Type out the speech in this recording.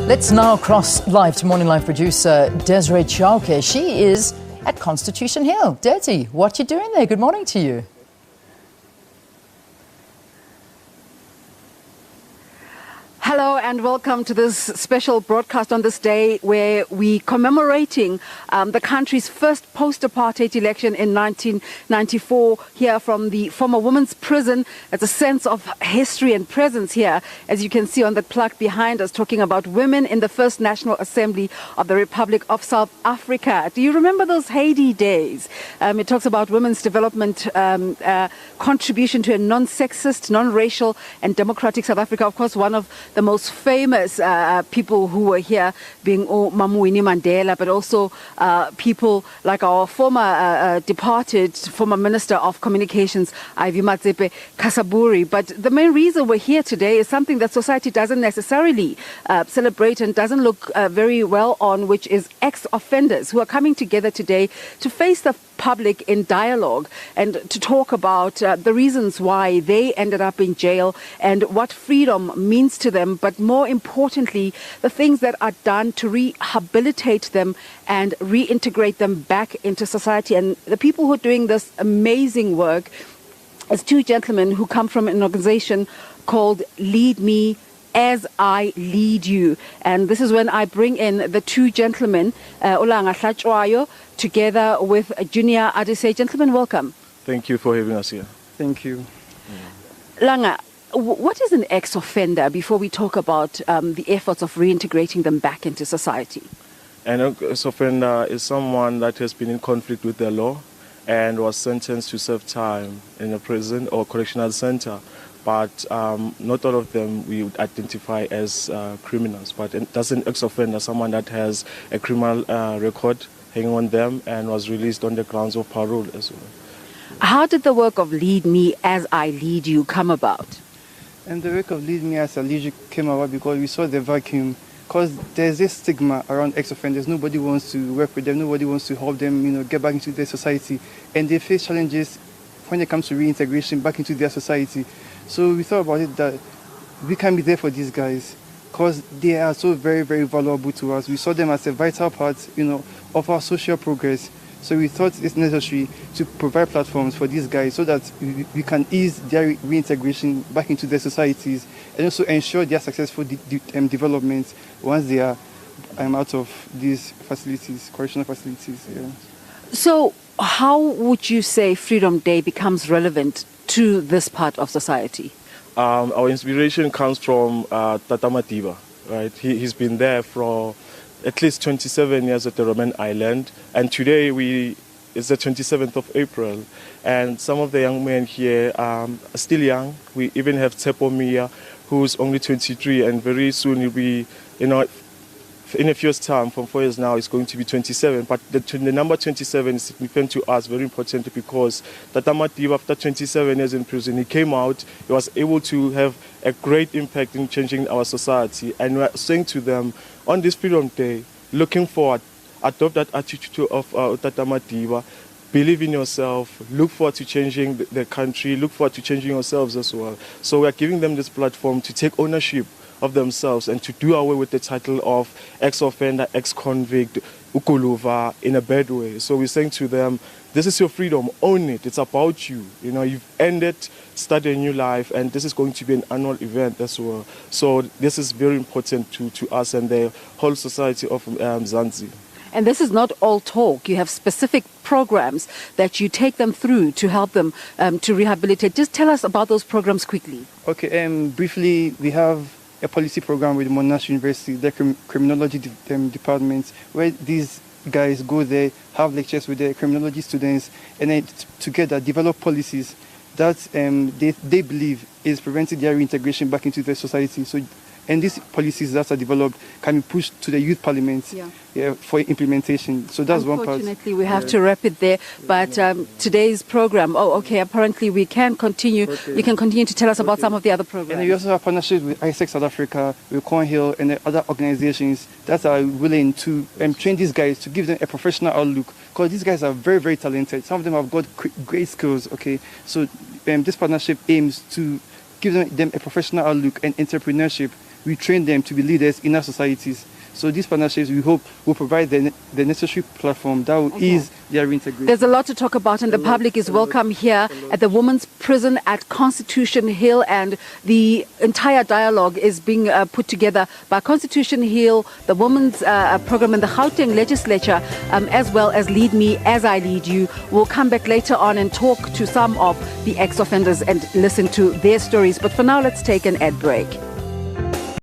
Let's now cross live to Morning Live producer Desiree Chauke. She is at Constitution Hill. Desi, what you doing there? Good morning to you. Hello and welcome to this special broadcast on this day where we commemorating the country's first post-apartheid election in 1994 here from the former women's prison. There's a sense of history and presence here, as you can see on the plaque behind us, talking about women in the first National Assembly of the Republic of South Africa. Do you remember those Haiti days? It talks about women's development contribution to a non-sexist, non-racial and democratic South Africa. Of course, one of the most famous people who were here being Mamu Winnie Mandela, but also people like our former departed former Minister of Communications, Ivy Matsepe Kasaburi. But the main reason we're here today is something that society doesn't necessarily celebrate and doesn't look very well on, which is ex-offenders who are coming together today to face the public in dialogue and to talk about the reasons why they ended up in jail and what freedom means to them, but more importantly, the things that are done to rehabilitate them and reintegrate them back into society. And the people who are doing this amazing work is two gentlemen who come from an organization called Lead Me As I Lead You. And this is when I bring in the two gentlemen, Olanga Hlachwayo, together with Junior Adese. Gentlemen, welcome. Thank you for having us here. Thank you. Langa, what is an ex-offender before we talk about the efforts of reintegrating them back into society? An ex-offender is someone that has been in conflict with the law and was sentenced to serve time in a prison or correctional center. But not all of them we would identify as criminals. But that's an ex-offender, someone that has a criminal record hanging on them and was released on the grounds of parole as well. How did the work of Lead Me As I Lead You come about? And the work of Lead Me As I Lead You came about because we saw the vacuum. Because there's this stigma around ex-offenders. Nobody wants to work with them. Nobody wants to help them, get back into their society. And they face challenges when it comes to reintegration back into their society. So we thought about it that we can be there for these guys because they are so very, very valuable to us. We saw them as a vital part, of our social progress. So we thought it's necessary to provide platforms for these guys so that we can ease their reintegration back into their societies and also ensure their successful development once they are out of these facilities, correctional facilities. Yeah. So how would you say Freedom Day becomes relevant to this part of society? Our inspiration comes from Tata Madiba, right? He's been there for at least 27 years at the Roman Island, and today it's the 27th of April, and some of the young men here are still young. We even have Tsepo Mia, who's only 23, and very soon he'll be, in a few years' time, from 4 years now, it's going to be 27. But the number 27 is significant to us, very important, because Tata Madiba, after 27 years in prison, he came out, he was able to have a great impact in changing our society. And we're saying to them, on this Freedom Day, looking forward, adopt that attitude of Tata Madiba, believe in yourself, look forward to changing the country, look forward to changing yourselves as well. So we're giving them this platform to take ownership of themselves and to do away with the title of ex-offender, ex-convict, ukuluva in a bad way. So we're saying to them, this is your freedom, own it, it's about you. You've ended, start a new life, and this is going to be an annual event as well. So this is very important to us and the whole society of Mzansi. And this is not all talk. You have specific programs that you take them through to help them to rehabilitate. Just tell us about those programs quickly. Okay, briefly, we have a policy program with Monash University, the criminology department, where these guys go there, have lectures with the criminology students, and then together develop policies that they believe is preventing their reintegration back into the society. So, and these policies that are developed can be pushed to the youth parliament for implementation. So that's one part. Unfortunately, we have to wrap it there. But today's program, apparently we can continue. Okay. You can continue to tell us about some of the other programs. And we also have partnerships with ISEC South Africa, with Cornhill, and the other organizations that are willing to train these guys to give them a professional outlook. Because these guys are very, very talented. Some of them have got great skills. Okay, so this partnership aims to give them a professional outlook and entrepreneurship we train them to be leaders in our societies. So these partnerships, we hope, will provide the necessary platform that will ease their reintegration. There's a lot to talk about, and the public is welcome here at the Women's Prison at Constitution Hill, and the entire dialogue is being put together by Constitution Hill, the Women's Program in the Gauteng Legislature, as well as Lead Me As I Lead You. We'll come back later on and talk to some of the ex-offenders and listen to their stories. But for now, let's take an ad break.